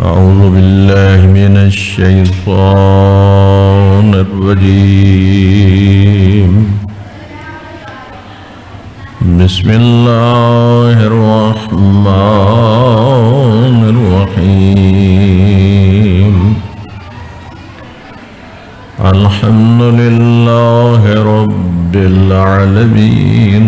أعوذ بالله من الشيطان الرجيم. بسم الله الرحمن الرحيم. الحمد لله رب العالمين،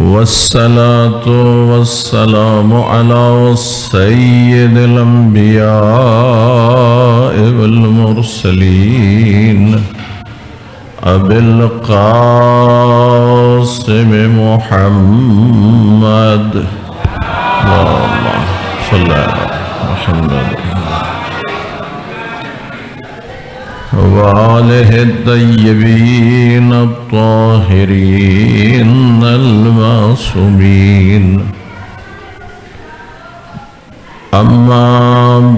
والصلاة والسلام على سيد الأنبياء والمرسلين أبي القاسم محمد. اللهم صل على محمد وآله الطيبين الطاهرين المعصومين. أما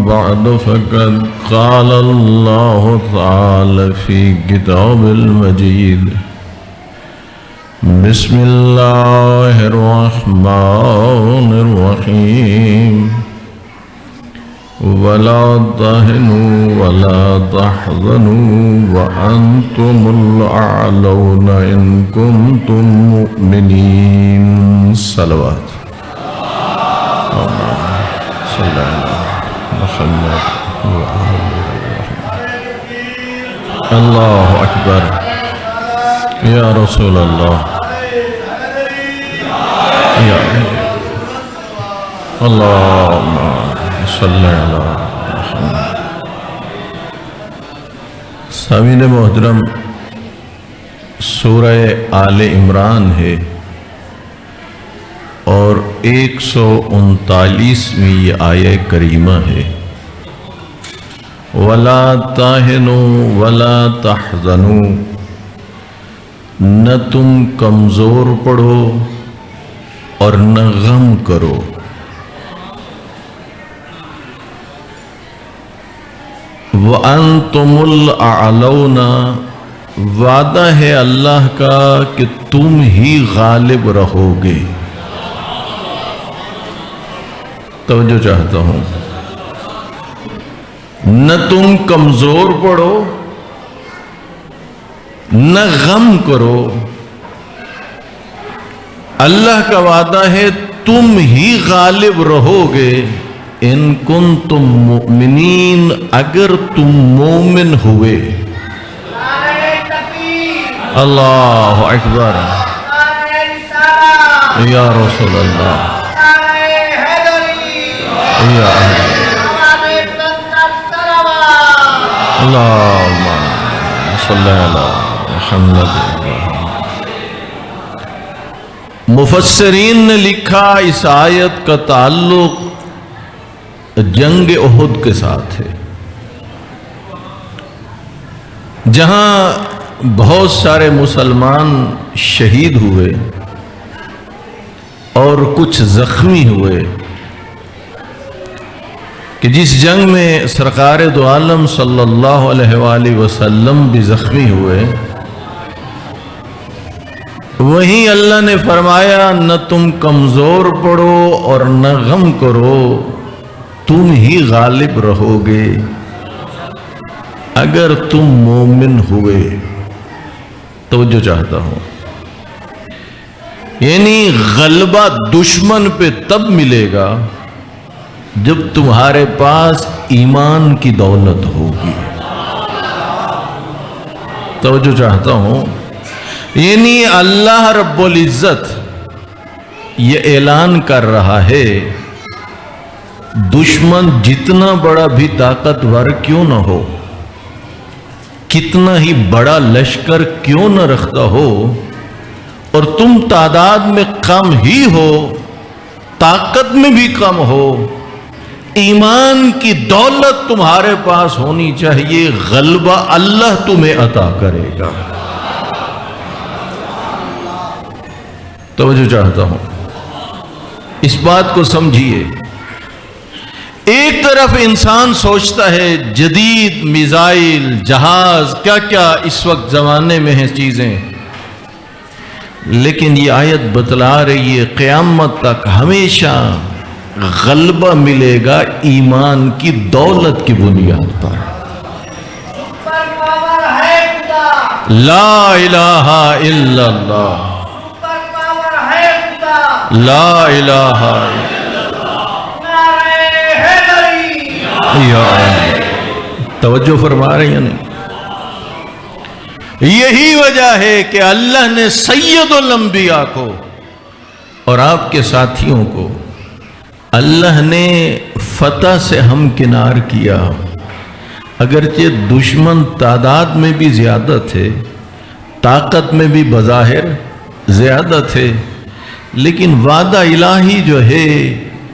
بعد، فقد قال الله تعالى في كتاب المجيد: بسم الله الرحمن الرحيم. ولا تهنوا ولا تحزنوا وأنتم الأعلون إن كنتم مؤمنين. صلوات. صلى على محمد الله أكبر. يا رسول الله، يا اللهم صلی اللہ محمد. سامعین محترم، سورہ آل عمران ہے اور 139ویں یہ آیہ کریمہ ہے. وَلَا تَهِنُوا وَلَا تَحْزَنُوا، نہ تم کمزور پڑو اور نہ غم کرو. وَأَنْتُمُ الْأَعْلَوْنَ، وعدہ ہے اللہ کا کہ تم ہی غالب رہو گے. توجہ چاہتا ہوں، نہ تم کمزور پڑو نہ غم کرو. اللہ کا وعدہ ہے تم ہی غالب رہو گے. ان کنتم مؤمنین، اگر تم مومن ہوئے. اللہ اکبر. یا رسول اللہ، یا اللہم صلی علی محمد. مفسرین نے لکھا اس آیت کا تعلق جنگ احد کے ساتھ ہے، جہاں بہت سارے مسلمان شہید ہوئے اور کچھ زخمی ہوئے. کہ جس جنگ میں سرکار دو عالم صلی اللہ علیہ وآلہ وسلم بھی زخمی ہوئے، وہیں اللہ نے فرمایا نہ تم کمزور پڑو اور نہ غم کرو، تم ہی غالب رہو گے اگر تم مومن ہوئے. توجہ چاہتا ہوں، یعنی غلبہ دشمن پہ تب ملے گا جب تمہارے پاس ایمان کی دولت ہوگی. توجہ چاہتا ہوں، یعنی اللہ رب العزت یہ اعلان کر رہا ہے، دشمن جتنا بڑا بھی طاقتور کیوں نہ ہو، کتنا ہی بڑا لشکر کیوں نہ رکھتا ہو، اور تم تعداد میں کم ہی ہو، طاقت میں بھی کم ہو، ایمان کی دولت تمہارے پاس ہونی چاہیے، غلبہ اللہ تمہیں عطا کرے گا. توجہ چاہتا ہوں، اس بات کو سمجھیے. ایک طرف انسان سوچتا ہے جدید میزائل، جہاز، کیا کیا اس وقت زمانے میں ہیں چیزیں، لیکن یہ آیت بتلا رہی ہے قیامت تک ہمیشہ غلبہ ملے گا ایمان کی دولت کی بنیاد پر۔ لا الہ الا اللہ، لا الہ الا اللہ۔ توجہ فرما رہے ہیں نہیں؟ یہی وجہ ہے کہ اللہ نے سید الانبیاء کو اور آپ کے ساتھیوں کو اللہ نے فتح سے ہمکنار کیا۔ اگرچہ دشمن تعداد میں بھی زیادہ تھے، طاقت میں بھی بظاہر زیادہ تھے، لیکن وعدہ الہی جو ہے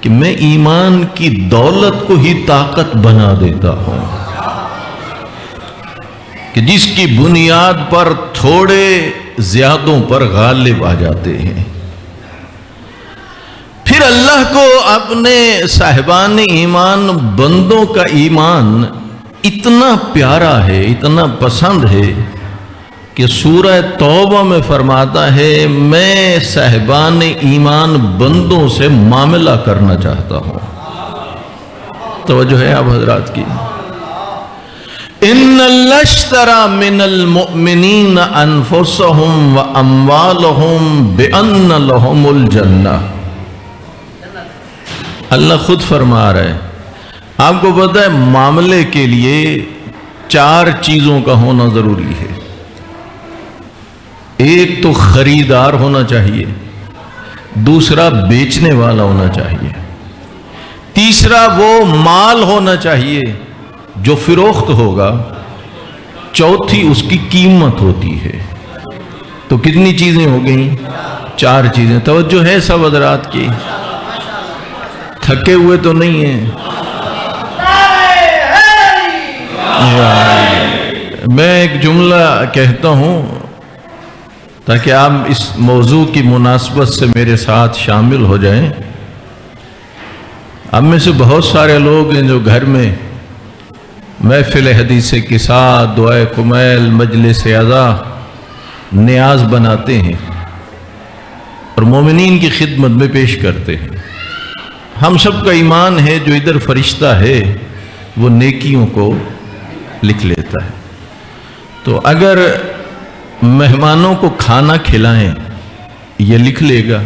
کہ میں ایمان کی دولت کو ہی طاقت بنا دیتا ہوں، کہ جس کی بنیاد پر تھوڑے زیادوں پر غالب آ جاتے ہیں۔ پھر اللہ کو اپنے صاحبان ایمان بندوں کا ایمان اتنا پیارا ہے، اتنا پسند ہے کہ سورہ توبہ میں فرماتا ہے میں صاحبان ایمان بندوں سے معاملہ کرنا چاہتا ہوں۔ توجہ ہے آپ حضرات کی؟ ان اللہ اشترى من المؤمنین انفسهم واموالهم بان لهم الجنہ۔ اللہ خود فرما رہا ہے، آپ کو پتہ ہے معاملے کے لیے 4 چیزوں کا ہونا ضروری ہے۔ ایک تو خریدار ہونا چاہیے، دوسرا بیچنے والا ہونا چاہیے، تیسرا وہ مال ہونا چاہیے جو فروخت ہوگا، چوتھی اس کی قیمت ہوتی ہے۔ تو کتنی چیزیں ہو گئیں؟ 4 چیزیں۔ توجہ ہے سب حضرات کی؟ تھکے ہوئے تو نہیں ہیں؟ میں ایک جملہ کہتا ہوں تاکہ آپ اس موضوع کی مناسبت سے میرے ساتھ شامل ہو جائیں۔ اب میں سے بہت سارے لوگ ہیں جو گھر میں محفل حدیث کے ساتھ دعائے کمیل، مجلس عزا، نیاز بناتے ہیں اور مومنین کی خدمت میں پیش کرتے ہیں۔ ہم سب کا ایمان ہے جو ادھر فرشتہ ہے وہ نیکیوں کو لکھ لیتا ہے۔ تو اگر مہمانوں کو کھانا کھلائیں یہ لکھ لے گا،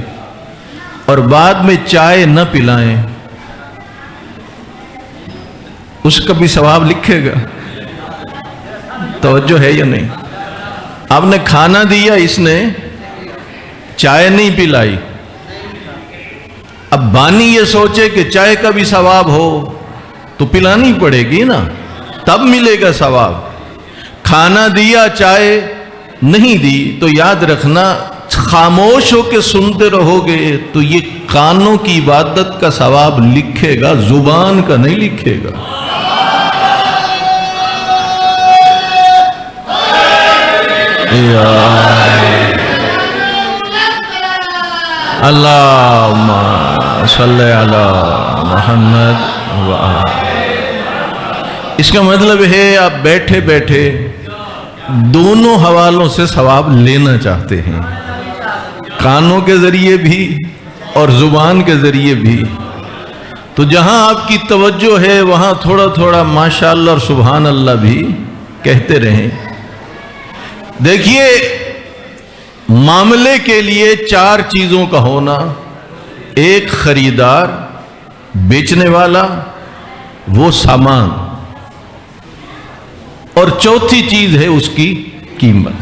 اور بعد میں چائے نہ پلائیں اس کا بھی ثواب لکھے گا۔ توجہ ہے یا نہیں؟ آپ نے کھانا دیا، اس نے چائے نہیں پلائی، اب بانی یہ سوچے کہ چائے کا بھی ثواب ہو تو پلانی پڑے گی نا، تب ملے گا ثواب۔ کھانا دیا، چائے نہیں دی، تو یاد رکھنا خاموش ہو کے سنتے رہو گے تو یہ کانوں کی عبادت کا ثواب لکھے گا، زبان کا نہیں لکھے گا۔ اللہم صلی علی محمد اس کا مطلب ہے آپ بیٹھے بیٹھے دونوں حوالوں سے ثواب لینا چاہتے ہیں، کانوں کے ذریعے بھی اور زبان کے ذریعے بھی۔ تو جہاں آپ کی توجہ ہے وہاں تھوڑا تھوڑا ماشاءاللہ اور سبحان اللہ بھی کہتے رہیں۔ دیکھیے، معاملے کے لیے 4 چیزوں کا ہونا، ایک خریدار، بیچنے والا، وہ سامان، اور چوتھی چیز ہے اس کی قیمت۔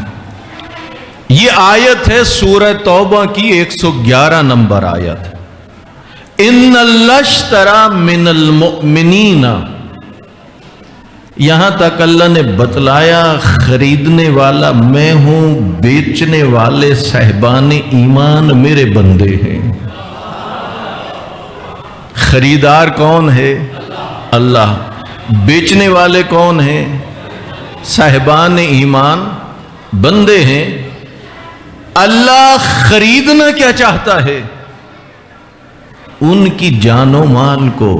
یہ آیت ہے سورہ توبہ کی 111 نمبر آیت۔ ان اللہ اشترى من المؤمنین، یہاں تک اللہ نے بتلایا خریدنے والا میں ہوں، بیچنے والے صاحبان ایمان میرے بندے ہیں۔ خریدار کون ہے؟ اللہ۔ بیچنے والے کون ہیں؟ صاحبان ایمان بندے ہیں۔ اللہ خریدنا کیا چاہتا ہے؟ ان کی جان و مال کو۔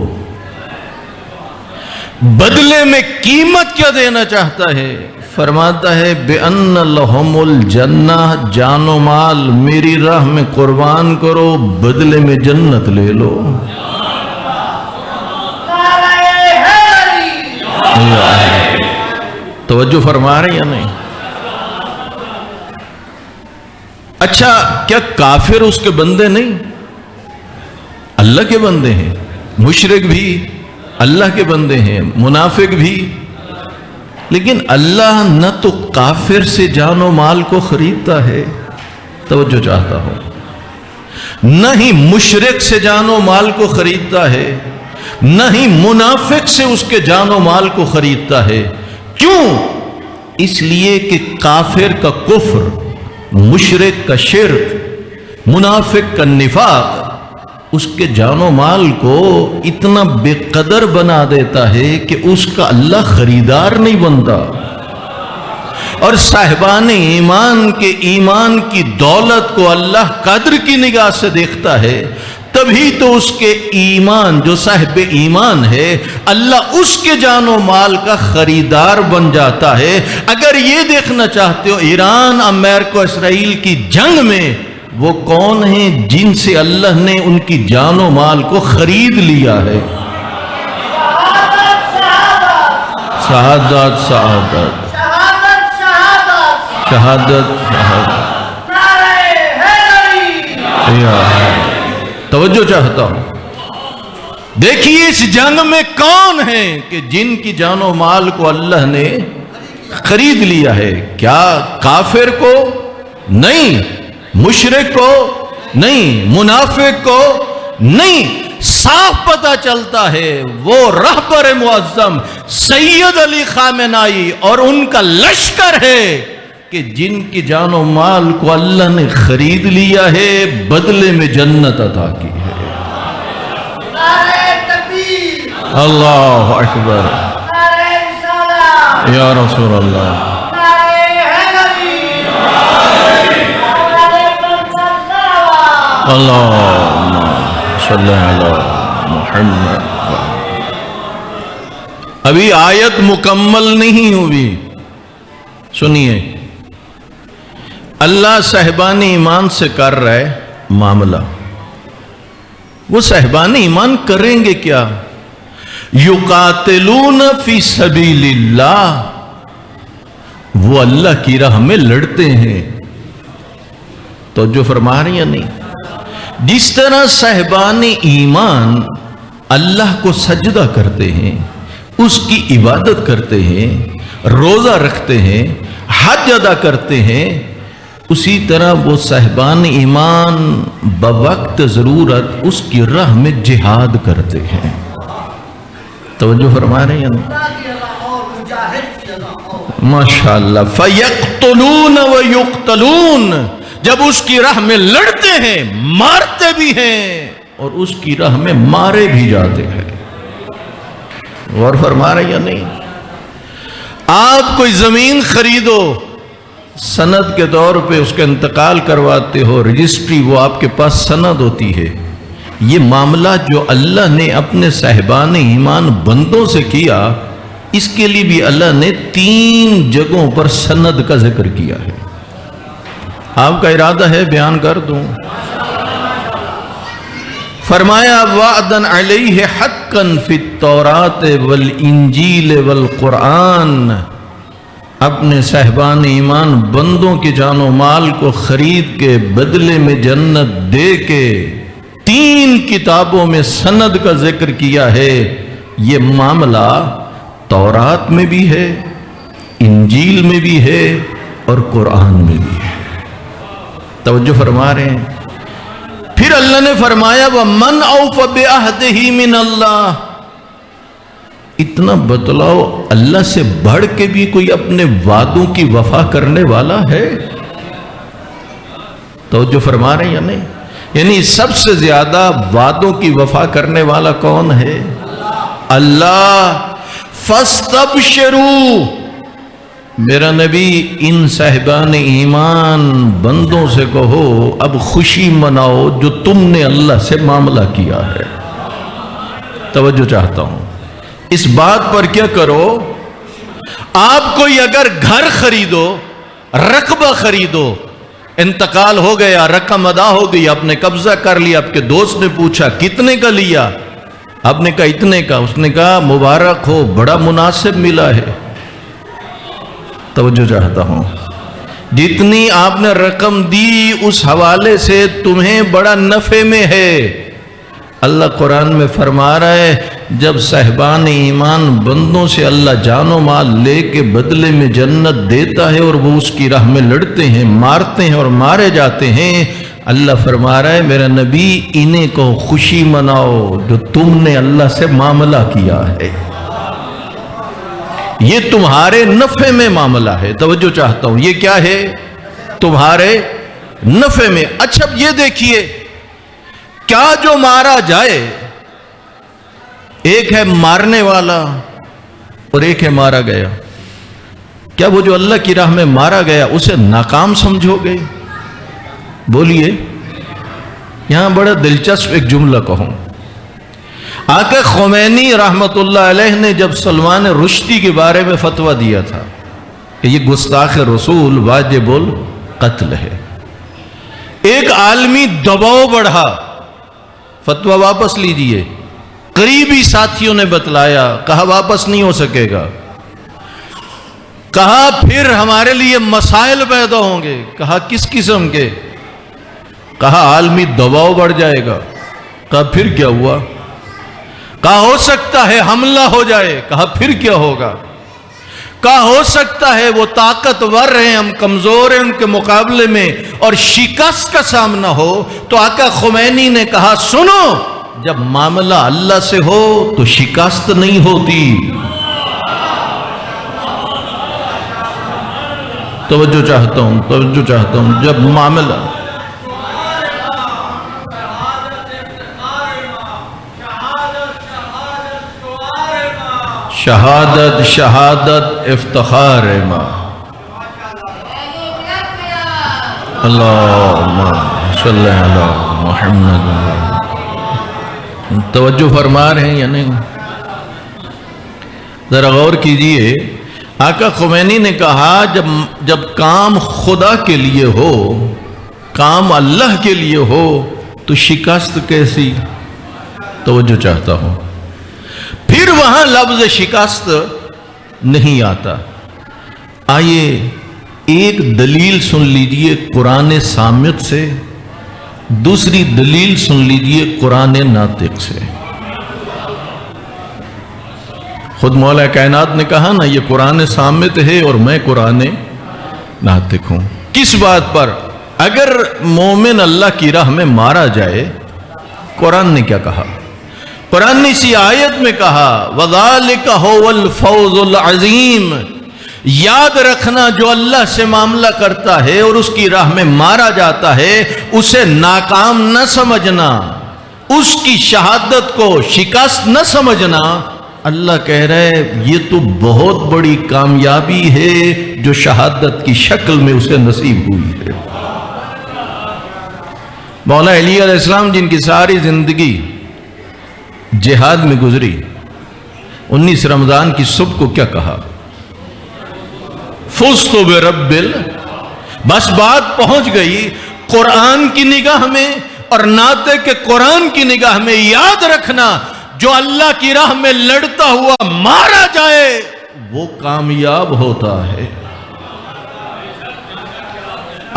بدلے میں قیمت کیا دینا چاہتا ہے؟ فرماتا ہے بِأَنَّ لَهُمُ الْجَنَّةَ، جان و مال میری راہ میں قربان کرو، بدلے میں جنت لے لو۔ توجہ فرما رہے ہیں یا نہیں؟ اچھا، کیا کافر اس کے بندے نہیں؟ اللہ کے بندے ہیں، مشرک بھی اللہ کے بندے ہیں، منافق بھی، لیکن اللہ نہ تو کافر سے جان و مال کو خریدتا ہے، توجہ چاہتا ہوں، نہ ہی مشرک سے جان و مال کو خریدتا ہے، نہ ہی منافق سے اس کے جان و مال کو خریدتا ہے۔ کیوں؟ اس لیے کہ کافر کا کفر، مشرک کا شرک، منافق کا نفاق اس کے جان و مال کو اتنا بے قدر بنا دیتا ہے کہ اس کا اللہ خریدار نہیں بنتا۔ اور صاحبان ایمان کے ایمان کی دولت کو اللہ قدر کی نگاہ سے دیکھتا ہے، تبھی تو اس کے ایمان، جو صاحب ایمان ہے، اللہ اس کے جان و مال کا خریدار بن جاتا ہے۔ اگر یہ دیکھنا چاہتے ہو ایران امریکہ اسرائیل کی جنگ میں وہ کون ہیں جن سے اللہ نے ان کی جان و مال کو خرید لیا ہے؟ شہادت شہادت شہادت شہادت۔ توجہ چاہتا ہوں، دیکھیے اس جنگ میں کون ہیں کہ جن کی جان و مال کو اللہ نے خرید لیا ہے؟ کیا کافر کو؟ نہیں۔ مشرک کو؟ نہیں۔ منافق کو؟ نہیں۔ صاف پتہ چلتا ہے وہ رہبر معظم سید علی خامنائی اور ان کا لشکر ہے کہ جن کی جان و مال کو اللہ نے خرید لیا ہے، بدلے میں جنت عطا کی ہے۔ اللہ اکبر، یا رسول اللہ۔ اللہم صلی علی محمد۔ ابھی آیت مکمل نہیں ہوئی، سنیے۔ اللہ صاحبان ایمان سے کر رہا ہے معاملہ۔ وہ صاحبان ایمان کریں گے کیا؟ یقاتلون فی سبیل اللہ، وہ اللہ کی راہ میں لڑتے ہیں۔ تو جو فرما رہی ہیں نہیں؟ جس طرح صاحبان ایمان اللہ کو سجدہ کرتے ہیں، اس کی عبادت کرتے ہیں، روزہ رکھتے ہیں، حج ادا کرتے ہیں، اسی طرح وہ صاحبان ایمان بوقت ضرورت اس کی راہ میں جہاد کرتے ہیں۔ توجہ فرما رہے ہیں ماشاءاللہ۔ فَيَقْتُلُونَ وَيُقْتَلُونَ، جب اس کی راہ میں لڑتے ہیں، مارتے بھی ہیں اور اس کی راہ میں مارے بھی جاتے ہیں۔ غور فرما رہے یا نہیں؟ آپ کوئی زمین خریدو، سند کے طور پہ اس کا انتقال کرواتے ہو، رجسٹری، وہ آپ کے پاس سند ہوتی ہے۔ یہ معاملہ جو اللہ نے اپنے صاحبان ایمان بندوں سے کیا، اس کے لیے بھی اللہ نے 3 جگہوں پر سند کا ذکر کیا ہے۔ آپ کا ارادہ ہے بیان کر دوں؟ فرمایا وعدن علیہ حقا فی التوراۃ والانجیل والقرآن، اپنے صاحبان ایمان بندوں کی جان و مال کو خرید کے بدلے میں جنت دے کے 3 کتابوں میں سند کا ذکر کیا ہے۔ یہ معاملہ تورات میں بھی ہے، انجیل میں بھی ہے اور قرآن میں بھی ہے۔ توجہ فرما رہے ہیں؟ پھر اللہ نے فرمایا وَمَنْ أَوْفَ بِعَهْدِهِ مِنَ اللَّهِ، اتنا بتلاؤ اللہ سے بڑھ کے بھی کوئی اپنے وعدوں کی وفا کرنے والا ہے؟ توجہ فرما رہے ہیں یا نہیں؟ یعنی سب سے زیادہ وعدوں کی وفا کرنے والا کون ہے؟ اللہ۔ فَاسْتَبْشِرُوا، میرا نبی ان صاحبان ایمان بندوں سے کہو اب خوشی مناؤ جو تم نے اللہ سے معاملہ کیا ہے۔ توجہ چاہتا ہوں، اس بات پر کیا کرو، آپ کوئی اگر گھر خریدو، رقبہ خریدو، انتقال ہو گیا، رقم ادا ہو گئی، آپ نے قبضہ کر لیا، آپ کے دوست نے پوچھا کتنے کا لیا، آپ نے کہا اتنے کا؟ اس نے کہا مبارک ہو، بڑا مناسب ملا ہے۔ توجہ چاہتا ہوں، جتنی آپ نے رقم دی اس حوالے سے تمہیں بڑا نفع میں ہے۔ اللہ قرآن میں فرما رہا ہے جب صاحبان ایمان بندوں سے اللہ جان و مال لے کے بدلے میں جنت دیتا ہے اور وہ اس کی راہ میں لڑتے ہیں، مارتے ہیں اور مارے جاتے ہیں، اللہ فرما رہا ہے میرا نبی انہیں کو خوشی مناؤ جو تم نے اللہ سے معاملہ کیا ہے، یہ تمہارے نفع میں معاملہ ہے۔ توجہ چاہتا ہوں، یہ کیا ہے؟ تمہارے نفع میں۔ اچھا یہ دیکھیے، کیا جو مارا جائے، ایک ہے مارنے والا اور ایک ہے مارا گیا، کیا وہ جو اللہ کی راہ میں مارا گیا اسے ناکام سمجھو گے؟ بولیے۔ یہاں بڑا دلچسپ ایک جملہ کہوں، آقا خمینی رحمت اللہ علیہ نے جب سلمان رشدی کے بارے میں فتویٰ دیا تھا کہ یہ گستاخ رسول واجب القتل ہے، ایک عالمی دباؤ بڑھا، فتویٰ واپس لیجئے، قریبی ساتھیوں نے بتلایا، کہا واپس نہیں ہو سکے گا، کہا پھر ہمارے لیے مسائل پیدا ہوں گے، کہا کس قسم کے؟ کہا عالمی دباؤ بڑھ جائے گا، کہا پھر کیا ہوا؟ کہا ہو سکتا ہے حملہ ہو جائے، کہا پھر کیا ہوگا؟ کہا ہو سکتا ہے وہ طاقتور ہیں ہم کمزور ہیں ان کے مقابلے میں اور شکست کا سامنا ہو، تو آقا خمینی نے کہا سنو، جب معاملہ اللہ سے ہو تو شکست نہیں ہوتی۔ توجہ چاہتا ہوں، توجہ چاہتا ہوں، جب معاملہ شہادت شہادت افتخار ماں، اللہم صلی علی محمد۔ توجہ فرما رہے ہیں یا نہیں؟ ذرا غور کیجئے، آقا خمینی نے کہا جب کام خدا کے لیے ہو، کام اللہ کے لیے ہو تو شکست کیسی؟ توجہ چاہتا ہوں، پھر وہاں لفظ شکست نہیں آتا۔ آئیے ایک دلیل سن لیجئے قرآن صامت سے، دوسری دلیل سن لیجئے قرآن ناطق سے۔ خود مولا کائنات نے کہا نا یہ قرآن صامت ہے اور میں قرآن ناطق ہوں۔ کس بات پر؟ اگر مومن اللہ کی راہ میں مارا جائے، قرآن نے کیا کہا؟ قرآن نے اسی آیت میں کہا وَذَلِكَ هُوَ الْفَوْزُ الْعَظِيمُ، یاد رکھنا جو اللہ سے معاملہ کرتا ہے اور اس کی راہ میں مارا جاتا ہے اسے ناکام نہ سمجھنا، اس کی شہادت کو شکست نہ سمجھنا۔ اللہ کہہ رہا ہے یہ تو بہت بڑی کامیابی ہے جو شہادت کی شکل میں اسے نصیب ہوئی ہے۔ مولا علی علیہ السلام جن کی ساری زندگی جہاد میں گزری، 19 رمضان کی صبح کو کیا کہا؟ فزت برب بس بات پہنچ گئی قرآن کی نگاہ میں اور ناطق کے قرآن کی نگاہ میں۔ یاد رکھنا جو اللہ کی راہ میں لڑتا ہوا مارا جائے وہ کامیاب ہوتا ہے۔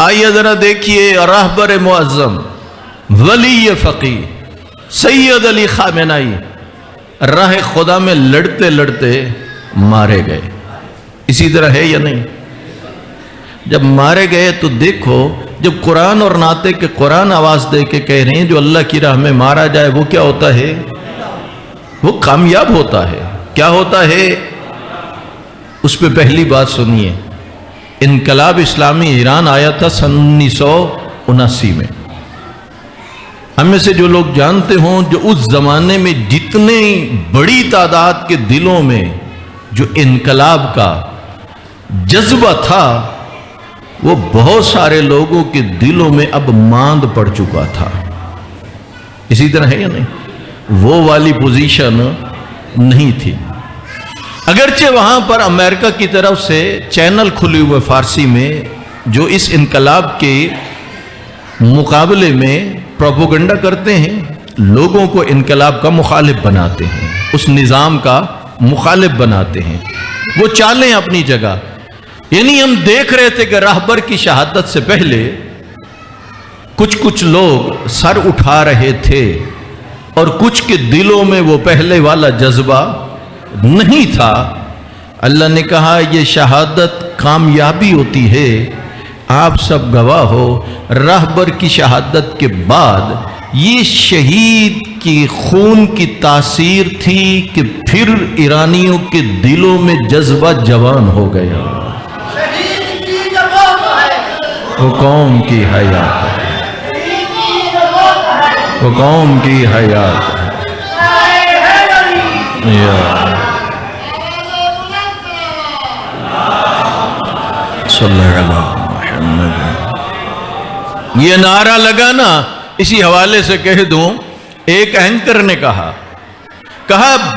آئیے ذرا دیکھیے راہبر معظم ولی فقی سید علی خامنائی راہ خدا میں لڑتے لڑتے مارے گئے، اسی طرح ہے یا نہیں؟ جب مارے گئے تو دیکھو، جب قرآن اور ناطق کے قرآن آواز دے کے کہہ رہے ہیں جو اللہ کی راہ میں مارا جائے وہ کیا ہوتا ہے؟ وہ کامیاب ہوتا ہے۔ کیا ہوتا ہے؟ اس پہ پہلی بات سنیے، انقلاب اسلامی ایران آیا تھا سن 1979 میں۔ ہم میں سے جو لوگ جانتے ہوں جو اس زمانے میں جتنے بڑی تعداد کے دلوں میں جو انقلاب کا جذبہ تھا وہ بہت سارے لوگوں کے دلوں میں اب ماند پڑ چکا تھا۔ اسی طرح ہے یا نہیں؟ وہ والی پوزیشن نہیں تھی، اگرچہ وہاں پر امریکہ کی طرف سے چینل کھلے ہوئے فارسی میں جو اس انقلاب کے مقابلے میں پروپیگنڈا کرتے ہیں، لوگوں کو انقلاب کا مخالف بناتے ہیں، اس نظام کا مخالف بناتے ہیں، وہ چالیں اپنی جگہ. یعنی ہم دیکھ رہے تھے کہ راہبر کی شہادت سے پہلے کچھ لوگ سر اٹھا رہے تھے اور کچھ کے دلوں میں وہ پہلے والا جذبہ نہیں تھا. اللہ نے کہا یہ شہادت کامیابی ہوتی ہے، آپ سب گواہ ہو. راہبر کی شہادت کے بعد یہ شہید کی خون کی تاثیر تھی کہ پھر ایرانیوں کے دلوں میں جذبہ جوان ہو گیا. وہ قوم کی حیات ہے، وہ قوم کی حیات ہے. صلی اللہ علیہ محمد. یہ نعرہ لگا نا، اسی حوالے سے کہہ دوں، ایک اینکر نے کہا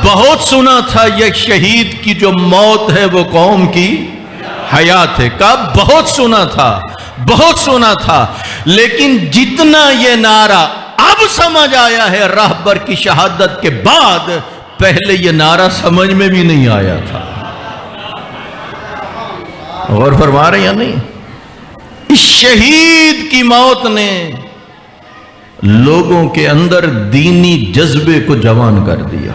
بہت سنا تھا یہ شہید کی جو موت ہے وہ قوم کی حیات ہے. کہا بہت سنا تھا، لیکن جتنا یہ نعرہ اب سمجھ آیا ہے راہبر کی شہادت کے بعد، پہلے یہ نعرہ سمجھ میں بھی نہیں آیا تھا. غور فرما رہے یا نہیں؟ اس شہید کی موت نے لوگوں کے اندر دینی جذبے کو جوان کر دیا.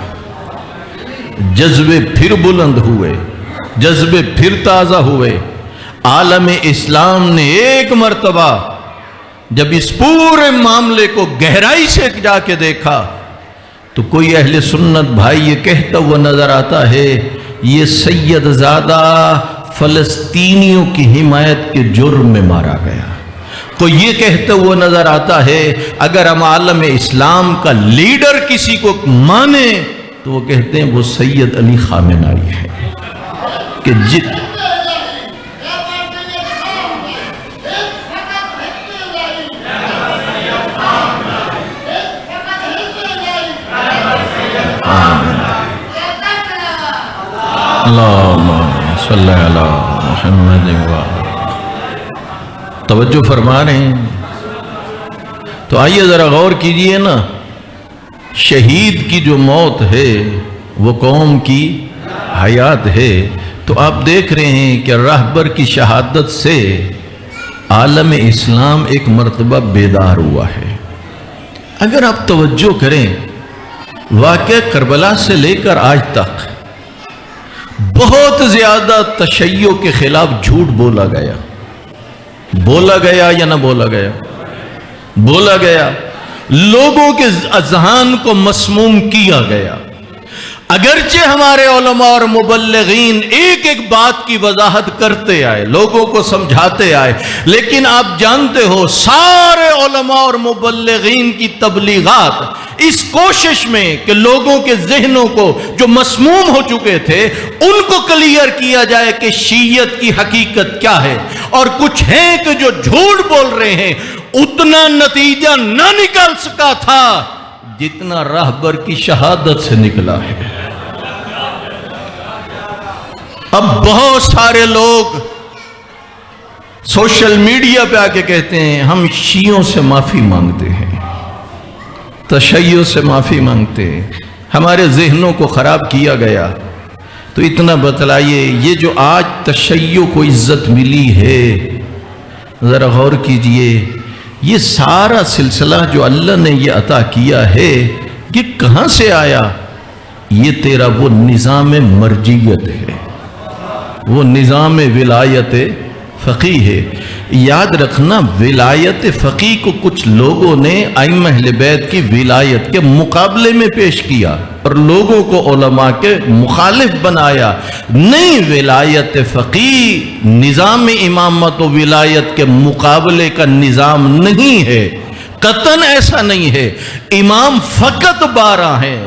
جذبے پھر بلند ہوئے، جذبے پھر تازہ ہوئے. عالم اسلام نے ایک مرتبہ جب اس پورے معاملے کو گہرائی سے جا کے دیکھا تو کوئی اہل سنت بھائی یہ کہتا ہوا نظر آتا ہے یہ سید زادہ فلسطینیوں کی حمایت کے جرم میں مارا گیا. کوئی یہ کہتا ہوا نظر آتا ہے اگر ہم عالم اسلام کا لیڈر کسی کو مانے تو وہ کہتے ہیں وہ سید علی خامنہئی ہے. کہ اللہم صلی علی محمد توجہ فرما رہے ہیں. تو آئیے ذرا غور کیجئے نا، شہید کی جو موت ہے وہ قوم کی حیات ہے. تو آپ دیکھ رہے ہیں کہ راہبر کی شہادت سے عالم اسلام ایک مرتبہ بیدار ہوا ہے. اگر آپ توجہ کریں، واقعہ کربلا سے لے کر آج تک بہت زیادہ تشیع کے خلاف جھوٹ بولا گیا. بولا گیا یا نہ بولا گیا؟ بولا گیا. لوگوں کے اذہان کو مسموم کیا گیا. اگرچہ ہمارے علماء اور مبلغین ایک ایک بات کی وضاحت کرتے آئے، لوگوں کو سمجھاتے آئے، لیکن آپ جانتے ہو سارے علماء اور مبلغین کی تبلیغات اس کوشش میں کہ لوگوں کے ذہنوں کو جو مسموم ہو چکے تھے ان کو کلیئر کیا جائے کہ شیعت کی حقیقت کیا ہے. اور کچھ ہیں کہ جو جھوٹ بول رہے ہیں، اتنا نتیجہ نہ نکل سکا تھا جتنا راہبر کی شہادت سے نکلا ہے. اب بہت سارے لوگ سوشل میڈیا پہ آ کے کہتے ہیں ہم شیعوں سے معافی مانگتے ہیں، تشیع سے معافی مانگتے ہیں، ہمارے ذہنوں کو خراب کیا گیا. تو اتنا بتلائیے، یہ جو آج تشیع کو عزت ملی ہے، ذرا غور کیجئے، یہ سارا سلسلہ جو اللہ نے یہ عطا کیا ہے یہ کہاں سے آیا؟ یہ تیرا وہ نظام مرجیت ہے، وہ نظام ولایت فقی ہے. یاد رکھنا، ولایت فقی کو کچھ لوگوں نے ائمہ اہل بیت کی ولایت کے مقابلے میں پیش کیا اور لوگوں کو علماء کے مخالف بنایا. نہیں، ولایت فقی نظام امامت و ولایت کے مقابلے کا نظام نہیں ہے، قطعاً ایسا نہیں ہے. امام فقط 12 ہیں،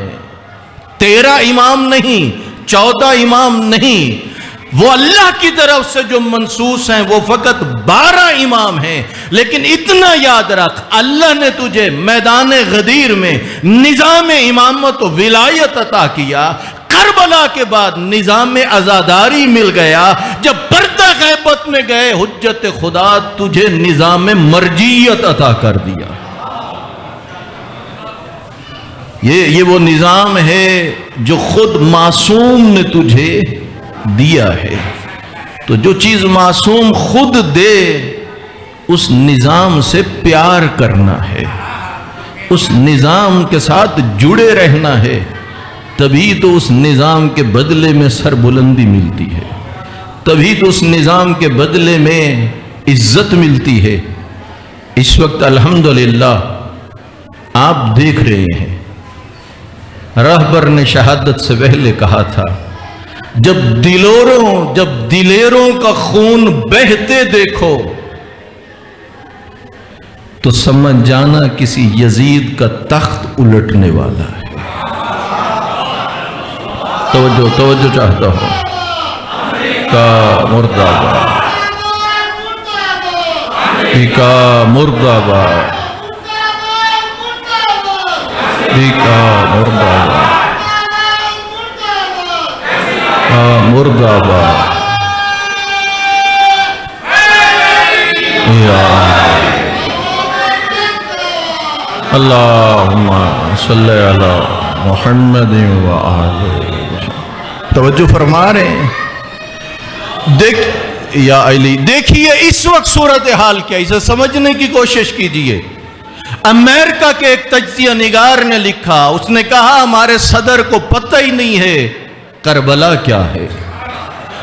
13 امام نہیں، 14 امام نہیں. وہ اللہ کی طرف سے جو منصوص ہیں وہ فقط 12 امام ہیں. لیکن اتنا یاد رکھ، اللہ نے تجھے میدان غدیر میں نظام امامت و ولایت عطا کیا. کربلا کے بعد نظام عزاداری مل گیا. جب پردہ غیبت میں گئے، حجت خدا تجھے نظام مرجیت عطا کر دیا. یہ وہ نظام ہے جو خود معصوم نے تجھے دیا ہے. تو جو چیز معصوم خود دے اس نظام سے پیار کرنا ہے، اس نظام کے ساتھ جڑے رہنا ہے، تبھی تو اس نظام کے بدلے میں سر بلندی ملتی ہے، تبھی تو اس نظام کے بدلے میں عزت ملتی ہے. اس وقت الحمدللہ آپ دیکھ رہے ہیں، رہبر نے شہادت سے پہلے کہا تھا جب دلیروں کا خون بہتے دیکھو تو سمجھ جانا کسی یزید کا تخت الٹنے والا ہے. توجہ چاہتا ہوں. کا مرد آباد، کا مرد آباد، کا مرد آباد، کا مرد آباد. اللہم صلی علی محمد و آلہ. توجہ فرما رہے ہیں. یا علی دیکھیے اس وقت صورتحال کیا، اسے سمجھنے کی کوشش کیجئے. امریکہ کے ایک تجزیہ نگار نے لکھا، اس نے کہا ہمارے صدر کو پتہ ہی نہیں ہے کربلا کیا ہے،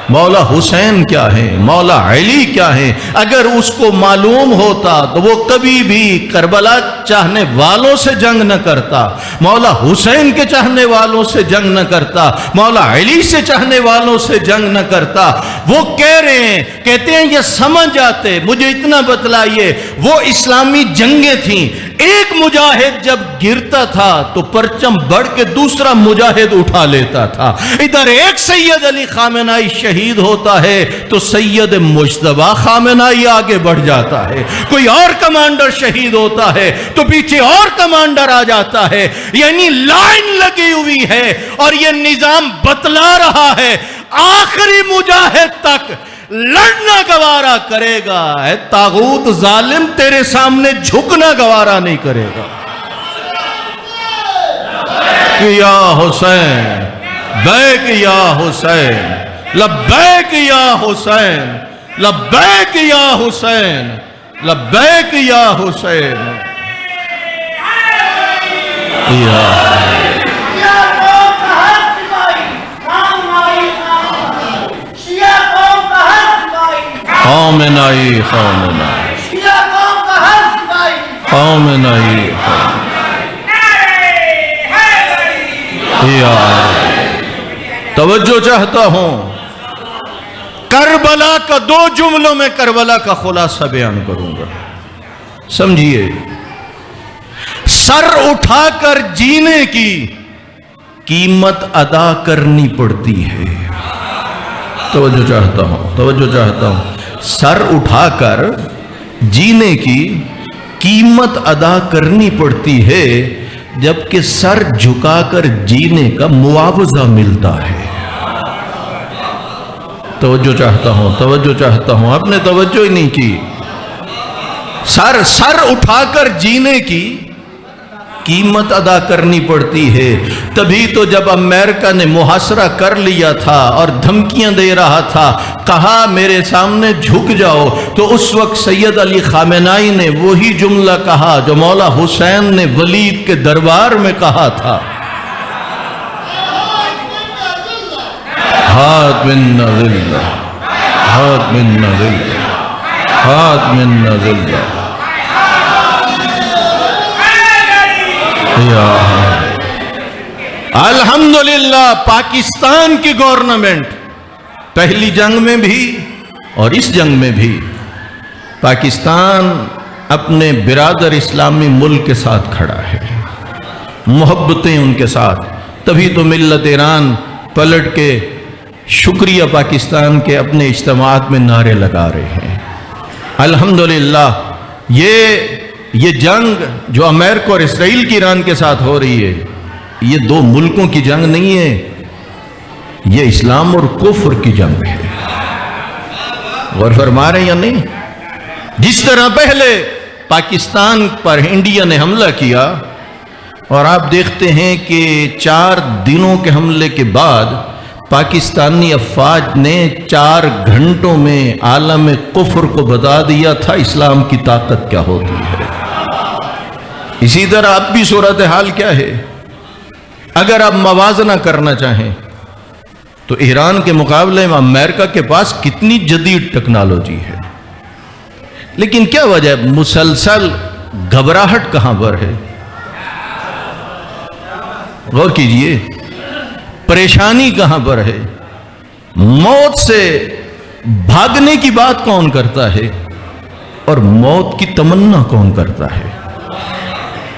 مولا حسین کیا ہے، مولا علی کیا ہے. اگر اس کو معلوم ہوتا تو وہ کبھی بھی کربلا چاہنے والوں سے جنگ نہ کرتا، مولا حسین کے چاہنے والوں سے جنگ نہ کرتا، مولا علی سے چاہنے والوں سے جنگ نہ کرتا. وہ کہہ رہے ہیں، کہتے ہیں یہ سمجھ آتے. مجھے اتنا بتلائیے، وہ اسلامی جنگیں تھیں، ایک مجاہد جب گرتا تھا تو پرچم بڑھ کے دوسرا مجاہد اٹھا لیتا تھا. ادھر ایک سید علی خامنہئی شہید ہوتا ہے تو سید مجتبیٰ خامنہئی آگے بڑھ جاتا ہے. کوئی اور کمانڈر شہید ہوتا ہے تو پیچھے اور کمانڈر آ جاتا ہے. یعنی لائن لگی ہوئی ہے اور یہ نظام بتلا رہا ہے آخری مجاہد تک لڑنا گوارا کرے گا. اے طاغوت ظالم تیرے سامنے جھکنا گوارا نہیں کرے گا. یا حسین بیک یا حسین، لبیک یا حسین، لبیک یا حسین، لبیک یا حسین. خامنہئی خامنہئی خامنہئی. توجہ چاہتا ہوں. کربلا کا دو جملوں میں کربلا کا خلاصہ بیان کروں گا، سمجھیے. سر اٹھا کر جینے کی قیمت ادا کرنی پڑتی ہے. توجہ چاہتا ہوں، توجہ چاہتا ہوں. سر اٹھا کر جینے کی قیمت ادا کرنی پڑتی ہے، جبکہ سر جھکا کر جینے کا معاوضہ ملتا ہے. توجہ چاہتا ہوں، توجہ چاہتا ہوں. آپ نے توجہ ہی نہیں کی. سر اٹھا کر جینے کی قیمت ادا کرنی پڑتی ہے. تبھی تو جب امریکہ نے محاصرہ کر لیا تھا اور دھمکیاں دے رہا تھا، کہا میرے سامنے جھک جاؤ، تو اس وقت سید علی خامنہئی نے وہی جملہ کہا جو مولا حسین نے ولید کے دربار میں کہا تھا. ہاتھ من ذلہ، ہاتھ من ذلہ، ہاتھ من ذلہ. الحمدللہ پاکستان کی گورنمنٹ پہلی جنگ میں بھی اور اس جنگ میں بھی پاکستان اپنے برادر اسلامی ملک کے ساتھ کھڑا ہے، محبتیں ان کے ساتھ. تبھی تو ملت ایران پلٹ کے شکریہ پاکستان کے اپنے اجتماعات میں نعرے لگا رہے ہیں. الحمدللہ یہ جنگ جو امریکہ اور اسرائیل کی ایران کے ساتھ ہو رہی ہے، یہ دو ملکوں کی جنگ نہیں ہے، یہ اسلام اور کفر کی جنگ ہے. غور فرما رہے ہیں یا نہیں؟ جس طرح پہلے پاکستان پر انڈیا نے حملہ کیا اور آپ دیکھتے ہیں کہ 4 دنوں کے حملے کے بعد پاکستانی افواج نے 4 گھنٹوں میں عالم کفر کو بتا دیا تھا اسلام کی طاقت کیا ہوتی ہے۔ اسی طرح اب بھی صورتحال کیا ہے؟ اگر آپ موازنہ کرنا چاہیں تو ایران کے مقابلے میں امریکہ کے پاس کتنی جدید ٹیکنالوجی ہے، لیکن کیا وجہ ہے؟ مسلسل گھبراہٹ کہاں پر ہے؟ غور کیجئے، پریشانی کہاں پر ہے؟ موت سے بھاگنے کی بات کون کرتا ہے اور موت کی تمنا کون کرتا ہے؟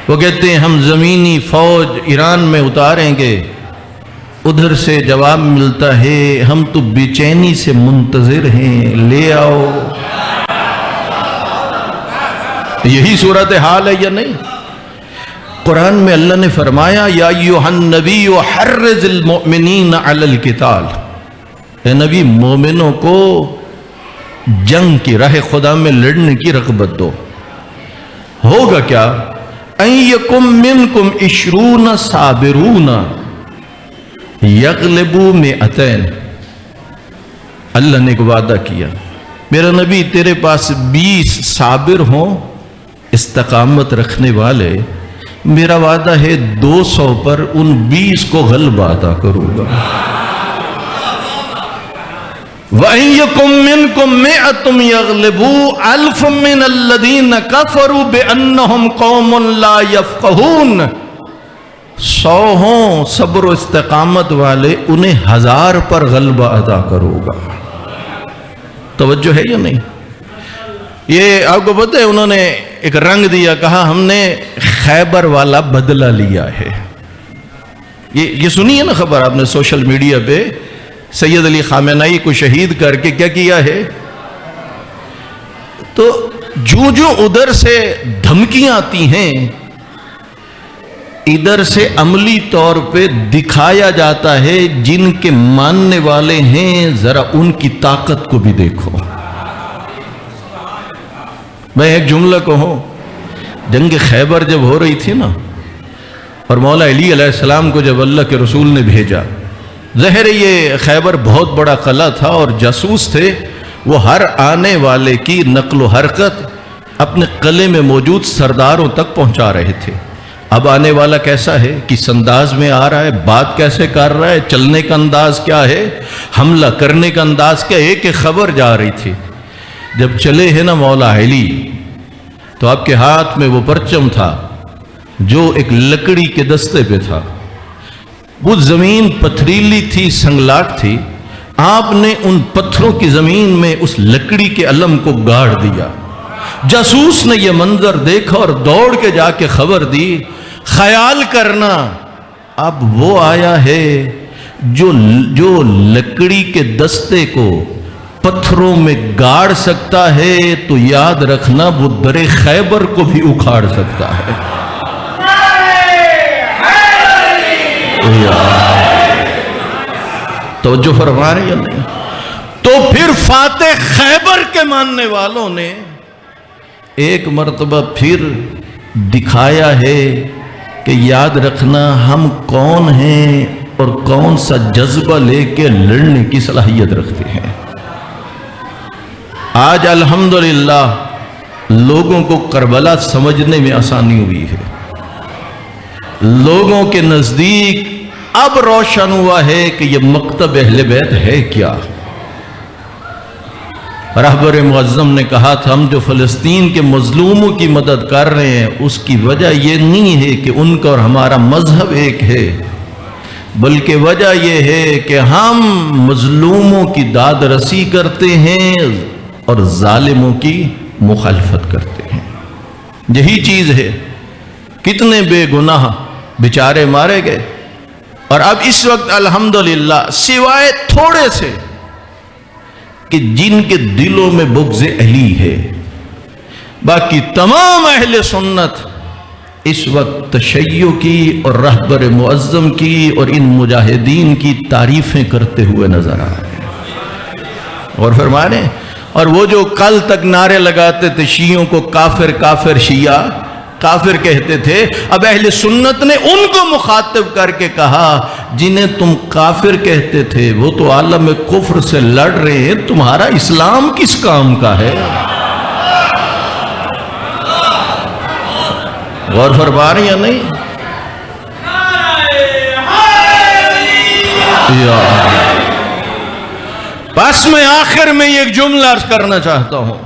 وہ کہتے ہیں ہم زمینی فوج ایران میں اتاریں گے، ادھر سے جواب ملتا ہے ہم تو بے چینی سے منتظر ہیں، لے آؤ۔ یہی صورتحال ہے یا نہیں؟ قرآن میں اللہ نے فرمایا یا ایھا النبی حرض المؤمنین علی القتال، اے نبی مومنوں کو جنگ کی راہ خدا میں لڑنے کی رغبت دو۔ ہوگا کیا؟ ان یکم منکم 20 صابرون یغلبوا 200۔ اللہ نے ایک وعدہ کیا، میرا نبی تیرے پاس 20 صابر ہوں، استقامت رکھنے والے، میرا وعدہ ہے 200 پر ان 20 کو غلبہ عطا کروں گا۔ وَإِن يَكُن مِّنكُم 100 يَغْلِبُوا أَلْفًا مِّنَ الَّذِينَ كَفَرُوا بِأَنَّهُمْ قَوْمٌ لَّا يَفْقَهُونَ، 100 ہوں صبر و استقامت والے، انہیں 1000 پر غلبہ عطا کروں گا۔ توجہ ہے یا نہیں؟ یہ آپ کو پتہ ہے انہوں نے ایک رنگ دیا، کہا ہم نے خیبر والا بدلہ لیا ہے۔ یہ سنی ہے نا خبر آپ نے سوشل میڈیا پہ، سید علی خامنہئی کو شہید کر کے کیا کیا ہے؟ تو جو ادھر سے دھمکیاں آتی ہیں، ادھر سے عملی طور پہ دکھایا جاتا ہے جن کے ماننے والے ہیں ذرا ان کی طاقت کو بھی دیکھو۔ میں ایک جملہ کہوں، جنگ خیبر جب ہو رہی تھی نا، اور مولا علی علیہ السلام کو جب اللہ کے رسول نے بھیجا، ظاہر یہ خیبر بہت بڑا قلعہ تھا اور جاسوس تھے، وہ ہر آنے والے کی نقل و حرکت اپنے قلعے میں موجود سرداروں تک پہنچا رہے تھے۔ اب آنے والا کیسا ہے، کس انداز میں آ رہا ہے، بات کیسے کر رہا ہے، چلنے کا انداز کیا ہے، حملہ کرنے کا انداز کیا ہے، ایک خبر جا رہی تھی۔ جب چلے ہیں نا مولا علی، تو آپ کے ہاتھ میں وہ پرچم تھا جو ایک لکڑی کے دستے پہ تھا، وہ زمین پتھریلی تھی، سنگلاٹ تھی، آپ نے ان پتھروں کی زمین میں اس لکڑی کے علم کو گاڑ دیا۔ جاسوس نے یہ منظر دیکھا اور دوڑ کے جا کے خبر دی، خیال کرنا اب وہ آیا ہے جو لکڑی کے دستے کو پتھروں میں گاڑ سکتا ہے، تو یاد رکھنا وہ در خیبر کو بھی اکھاڑ سکتا ہے۔ توجہ فرما رہے یا نہیں؟ تو پھر فاتح خیبر کے ماننے والوں نے ایک مرتبہ پھر دکھایا ہے کہ یاد رکھنا ہم کون ہیں اور کون سا جذبہ لے کے لڑنے کی صلاحیت رکھتے ہیں۔ آج الحمدللہ لوگوں کو کربلا سمجھنے میں آسانی ہوئی ہے، لوگوں کے نزدیک اب روشن ہوا ہے کہ یہ مکتب اہل بیت ہے کیا۔ رہبر معظم نے کہا تھا ہم جو فلسطین کے مظلوموں کی مدد کر رہے ہیں اس کی وجہ یہ نہیں ہے کہ ان کا اور ہمارا مذہب ایک ہے، بلکہ وجہ یہ ہے کہ ہم مظلوموں کی داد رسی کرتے ہیں اور ظالموں کی مخالفت کرتے ہیں۔ یہی چیز ہے، کتنے بے گناہ بیچارے مارے گئے، اور اب اس وقت الحمدللہ سوائے تھوڑے سے کہ جن کے دلوں میں بغض علی ہے، باقی تمام اہل سنت اس وقت تشیع کی اور رہبر معظم کی اور ان مجاہدین کی تعریفیں کرتے ہوئے نظر آ رہے ہیں۔ اور فرمانے، اور وہ جو کل تک نعرے لگاتے تھے شیعوں کو کافر کافر شیعہ، کافر کہتے تھے، اب اہل سنت نے ان کو مخاطب کر کے کہا جنہیں تم کافر کہتے تھے وہ تو عالم کفر سے لڑ رہے ہیں، تمہارا اسلام کس کام کا ہے؟ غور فرما رہی یا نہیں؟ بس میں آخر میں یہ ایک جملہ عرض کرنا چاہتا ہوں،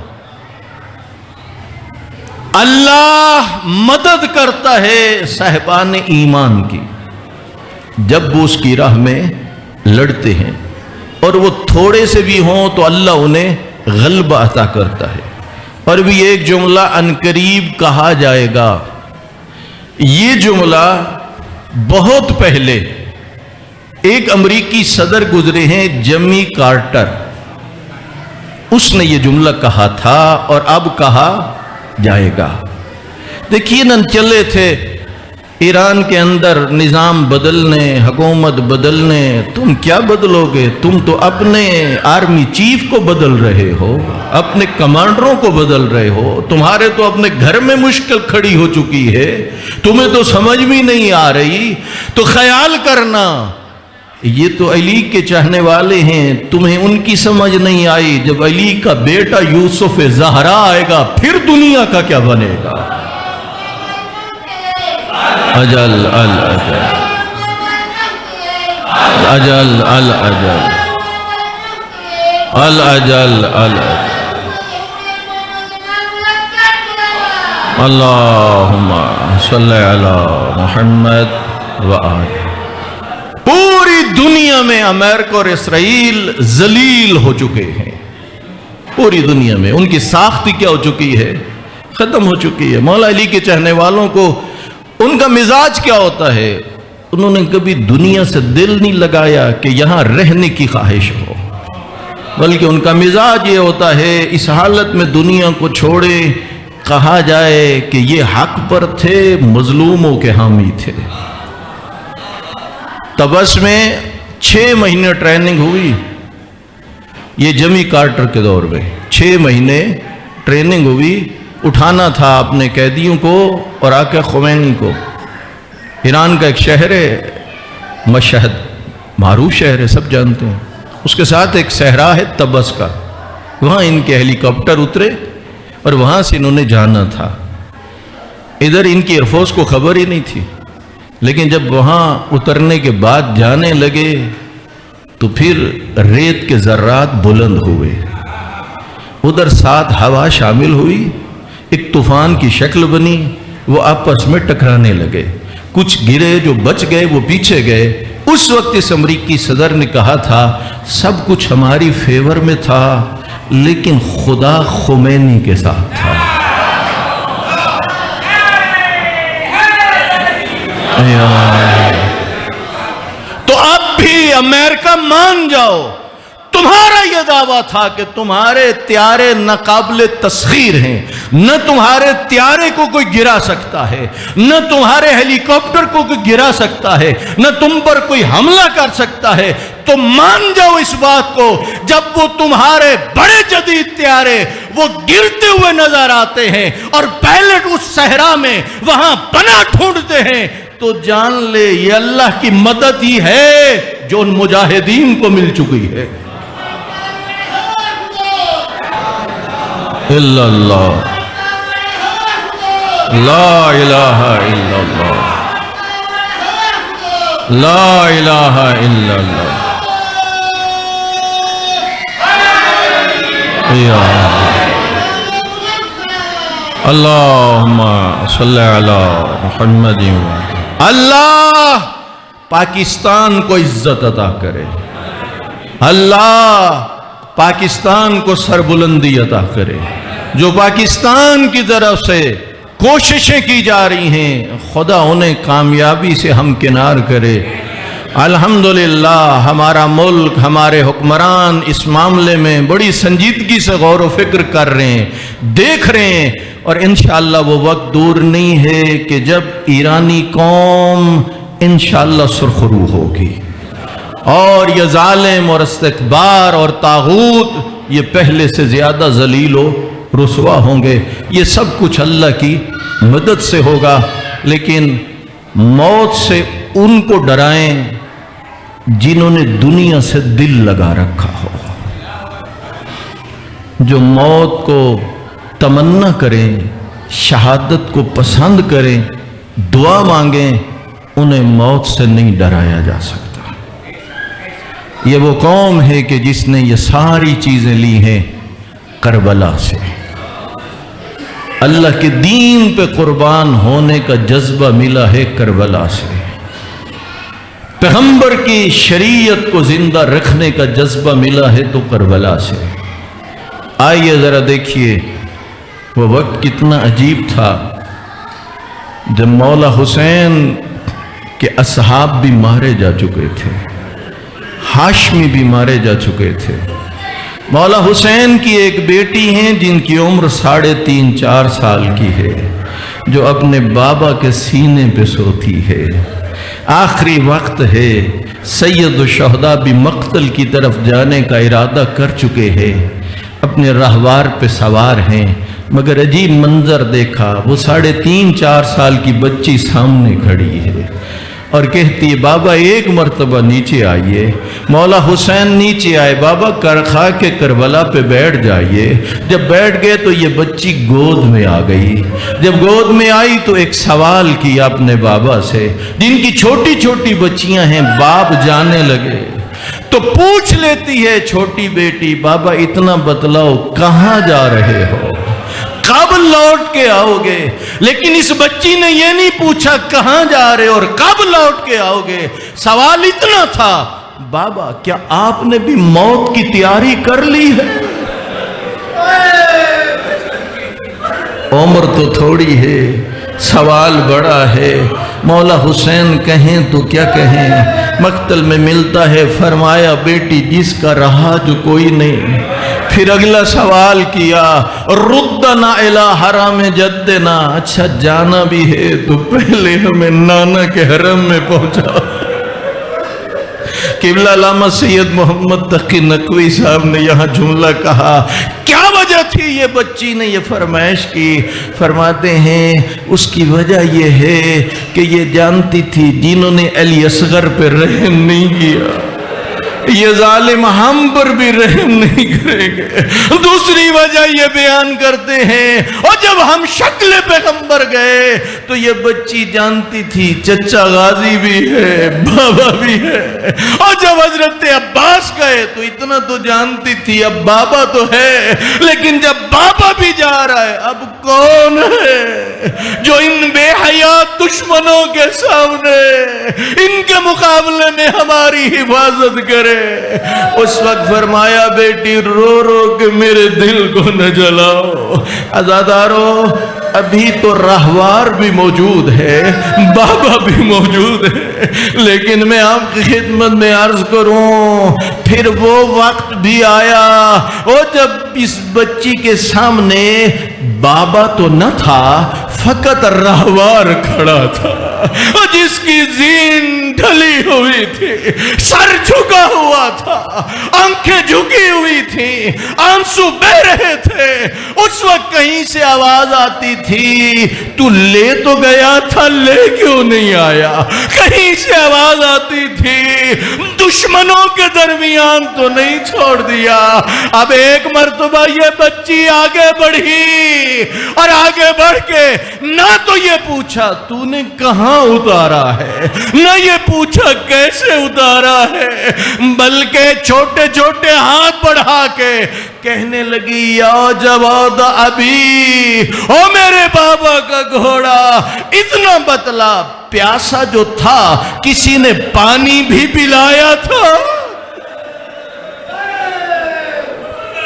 اللہ مدد کرتا ہے صاحبان ایمان کی جب وہ اس کی راہ میں لڑتے ہیں، اور وہ تھوڑے سے بھی ہوں تو اللہ انہیں غلبہ عطا کرتا ہے۔ اور بھی ایک جملہ عنقریب کہا جائے گا، یہ جملہ بہت پہلے ایک امریکی صدر گزرے ہیں جمی کارٹر، اس نے یہ جملہ کہا تھا اور اب کہا جائے گا۔ دیکھیے نا، چلے تھے ایران کے اندر نظام بدلنے، حکومت بدلنے، تم کیا بدلو گے؟ تم تو اپنے آرمی چیف کو بدل رہے ہو، اپنے کمانڈروں کو بدل رہے ہو، تمہارے تو اپنے گھر میں مشکل کھڑی ہو چکی ہے، تمہیں تو سمجھ بھی نہیں آ رہی۔ تو خیال کرنا، یہ تو علی کے چاہنے والے ہیں، تمہیں ان کی سمجھ نہیں آئی، جب علی کا بیٹا یوسف زہرا آئے گا پھر دنیا کا کیا بنے گا؟ اجل الاجل اجل الاجل الاجل الاجل اللہم صلی علی محمد وآلہ۔ پوری دنیا میں امریکہ اور اسرائیل ذلیل ہو چکے ہیں، پوری دنیا میں ان کی ساخت کیا ہو چکی ہے؟ ختم ہو چکی ہے۔ مولا علی کے چاہنے والوں کو ان کا مزاج کیا ہوتا ہے؟ انہوں نے کبھی دنیا سے دل نہیں لگایا کہ یہاں رہنے کی خواہش ہو، بلکہ ان کا مزاج یہ ہوتا ہے اس حالت میں دنیا کو چھوڑے، کہا جائے کہ یہ حق پر تھے، مظلوموں کے حامی تھے۔ تبس میں 6 مہینے ٹریننگ ہوئی، یہ جمی کارٹر کے دور میں 6 مہینے ٹریننگ ہوئی، اٹھانا تھا اپنے قیدیوں کو اور آقا خمینی کو۔ ایران کا ایک شہر ہے مشہد، معروف شہر ہے، سب جانتے ہیں، اس کے ساتھ ایک صحرا ہے تبس کا، وہاں ان کے ہیلی کاپٹر اترے اور وہاں سے انہوں نے جانا تھا۔ ادھر ان کی ایئر فورس کو خبر ہی نہیں تھی، لیکن جب وہاں اترنے کے بعد جانے لگے تو پھر ریت کے ذرات بلند ہوئے، ادھر ساتھ ہوا شامل ہوئی، ایک طوفان کی شکل بنی، وہ آپس میں ٹکرانے لگے، کچھ گرے، جو بچ گئے وہ پیچھے گئے۔ اس وقت اس امریکی صدر نے کہا تھا سب کچھ ہماری فیور میں تھا لیکن خدا خمینی کے ساتھ تھا۔ تو اب بھی امریکہ مان جاؤ، تمہارا یہ دعویٰ تھا کہ تمہارے طیارے ناقابل تسخیر ہیں، نہ تمہارے طیارے کو کوئی گرا سکتا ہے، نہ تمہارے ہیلی کاپٹر کو کوئی گرا سکتا ہے، نہ تم پر کوئی حملہ کر سکتا ہے، تو مان جاؤ اس بات کو، جب وہ تمہارے بڑے جدید طیارے وہ گرتے ہوئے نظر آتے ہیں اور پائلٹ اس صحرا میں وہاں پناہ ڈھونڈتے ہیں، تو جان لے یہ اللہ کی مدد ہی ہے جو ان مجاہدین کو مل چکی ہے۔ الا اللہ، لا الہ الا اللہ، لا الہ الا اللہ، اللہم صلی علی محمد۔ اللہ پاکستان کو عزت عطا کرے، اللہ پاکستان کو سربلندی عطا کرے، جو پاکستان کی طرف سے کوششیں کی جا رہی ہیں خدا انہیں کامیابی سے ہمکنار کرے۔ الحمدللہ ہمارا ملک، ہمارے حکمران اس معاملے میں بڑی سنجیدگی سے غور و فکر کر رہے ہیں، دیکھ رہے ہیں، اور انشاءاللہ وہ وقت دور نہیں ہے کہ جب ایرانی قوم انشاءاللہ سرخرو ہوگی اور یہ ظالم اور استکبار اور طاغوت یہ پہلے سے زیادہ ذلیل و رسوا ہوں گے۔ یہ سب کچھ اللہ کی مدد سے ہوگا، لیکن موت سے ان کو ڈرائیں جنہوں نے دنیا سے دل لگا رکھا ہو، جو موت کو تمنا کریں، شہادت کو پسند کریں، دعا مانگیں، انہیں موت سے نہیں ڈرایا جا سکتا۔ یہ وہ قوم ہے کہ جس نے یہ ساری چیزیں لی ہیں کربلا سے۔ اللہ کے دین پہ قربان ہونے کا جذبہ ملا ہے کربلا سے، پیغمبر کی شریعت کو زندہ رکھنے کا جذبہ ملا ہے تو کربلا سے۔ آئیے ذرا دیکھیے وہ وقت کتنا عجیب تھا جب مولا حسین کے اصحاب بھی مارے جا چکے تھے، ہاشمی بھی مارے جا چکے تھے۔ مولا حسین کی ایک بیٹی ہیں جن کی عمر 3.5-4 سال کی ہے، جو اپنے بابا کے سینے پہ سوتی ہے۔ آخری وقت ہے، سید الشہداء بھی مقتل کی طرف جانے کا ارادہ کر چکے ہیں، اپنے راہوار پہ سوار ہیں، مگر عجیب منظر دیکھا، وہ 3.5-4 سال کی بچی سامنے کھڑی ہے اور کہتی ہے بابا ایک مرتبہ نیچے آئیے۔ مولا حسین نیچے آئے، بابا خا کے کربلا پہ بیٹھ جائیے۔ جب بیٹھ گئے تو یہ بچی گود میں آ گئی۔ جب گود میں آئی تو ایک سوال کیا اپنے بابا سے، جن کی چھوٹی چھوٹی بچیاں ہیں، باپ جانے لگے تو پوچھ لیتی ہے چھوٹی بیٹی، بابا اتنا بتلاؤ کہاں جا رہے ہو، کب لوٹ کے آؤ گے؟ لیکن اس بچی نے یہ نہیں پوچھا کہاں جا رہے اور کب لوٹ کے آؤ گے، سوال اتنا تھا، بابا کیا آپ نے بھی موت کی تیاری کر لی ہے؟ عمر تو تھوڑی ہے، سوال بڑا ہے، مولا حسین کہیں تو کیا کہیں؟ مقتل میں ملتا ہے، فرمایا بیٹی جس کا رہا جو کوئی نہیں۔ پھر اگلا سوال کیا، ردنا الی حرم جدنا، اچھا جانا بھی ہے تو پہلے ہمیں نانا کے حرم میں پہنچا۔ قبلہ علامہ سید محمد تقی نقوی صاحب نے یہاں جملہ کہا، کیا وجہ تھی یہ بچی نے یہ فرمائش کی؟ فرماتے ہیں اس کی وجہ یہ ہے کہ یہ جانتی تھی جنہوں نے علی اصغر پہ رحم نہیں کیا، یہ ظالم ہم پر بھی رحم نہیں کریں گے۔ دوسری وجہ یہ بیان کرتے ہیں، اور جب ہم شکل پیغمبر گئے تو یہ بچی جانتی تھی چچا غازی بھی ہے، بابا بھی ہے، اور جب حضرت عباس گئے تو اتنا تو جانتی تھی اب بابا تو ہے، لیکن جب بابا بھی جا رہا ہے اب کون ہے جو ان بے حیات دشمنوں کے سامنے ان کے مقابلے میں ہماری حفاظت کرے؟ اس وقت فرمایا بیٹی رو رو کہ میرے دل کو نہ جلاؤ، عزادارو ابھی تو راہوار بھی موجود ہے، بابا بھی موجود ہے، لیکن میں آپ کی خدمت میں عرض کروں پھر وہ وقت بھی آیا اور جب اس بچی کے سامنے بابا تو نہ تھا، فقط راہوار کھڑا تھا، جس کی زین ڈھلی ہوئی تھی، سر جھکا ہوا تھا، آنکھیں جھکی ہوئی تھی، آنسو بہ رہے تھے۔ اس وقت کہیں سے آواز آتی تھی، تو لے تو گیا تھا لے کیوں نہیں آیا؟ کہیں سے آواز آتی تھی، دشمنوں کے درمیان تو نہیں چھوڑ دیا۔ اب ایک مرتبہ یہ بچی آگے بڑھی اور آگے بڑھ کے نہ تو یہ پوچھا تو نے کہاں اتارا ہے، نہ یہ پوچھا کیسے اتارا ہے، بلکہ چھوٹے چھوٹے ہاتھ بڑھا کے کہنے لگی یا جواد ابھی، او میرے بابا کا گھوڑا، اتنا بتلا پیاسا جو تھا کسی نے پانی بھی پلایا تھا؟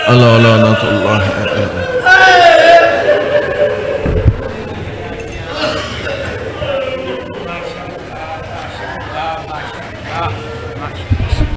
اللہ اللہ اللہ